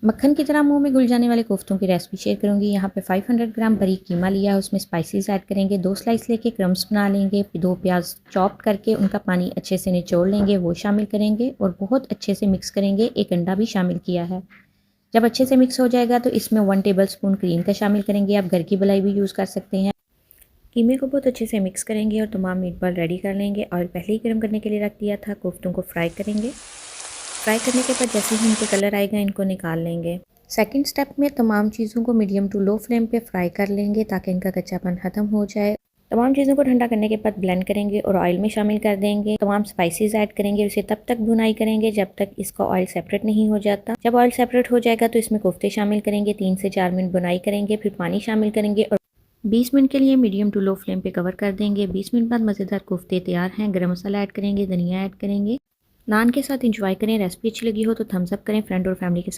मक्खन की तरह मुंह में घुल जाने वाले कोफ्तों की रेसिपी शेयर करूंगी। यहाँ पे 500 ग्राम बारीक कीमा लिया है, उसमें स्पाइसेस ऐड करेंगे। 2 स्लाइस लेके क्रम्स बना लेंगे। 2 प्याज चॉप करके उनका पानी अच्छे से निचोड़ लेंगे, वो शामिल करेंगे और बहुत अच्छे से मिक्स करेंगे। एक अंडा भी शामिल किया है। जब अच्छे से मिक्स हो जाएगा तो इसमें 1 टेबल स्पून क्रीम का शामिल करेंगे। आप घर की मलाई भी यूज़ कर सकते हैं। कीमे को बहुत अच्छे से मिक्स करेंगे और तमाम मीट बॉल रेडी कर लेंगे। ऑयल पहले ही गर्म करने के लिए रख दिया था। कोफ्तों को फ्राई करेंगे। फ्राई करने के बाद जैसे ही इनके कलर आएगा इनको निकाल लेंगे। सेकंड स्टेप में तमाम चीज़ों को मीडियम टू लो फ्लेम पे फ्राई कर लेंगे ताकि इनका कच्चापन ख़त्म हो जाए। तमाम चीज़ों को ठंडा करने के बाद ब्लेंड करेंगे और ऑयल में शामिल कर देंगे। तमाम स्पाइसेस ऐड करेंगे। उसे तब तक भुनाई करेंगे जब तक इसका ऑयल सेपरेट नहीं हो जाता। जब ऑयल सेपरेट हो जाएगा तो इसमें कोफ्ते शामिल करेंगे। 3 से 4 मिनट भुनाई करेंगे, फिर पानी शामिल करेंगे और 20 मिनट के लिए मीडियम टू लो फ्लेम पे कवर कर देंगे। 20 मिनट बाद मज़ेदार कोफ्ते तैयार हैं। गरम मसाला ऐड करेंगे, धनिया ऐड करेंगे। नान के साथ इंजॉय करें। रेसिपी अच्छी लगी हो तो थम्स अप करें। फ्रेंड और फैमिली के साथ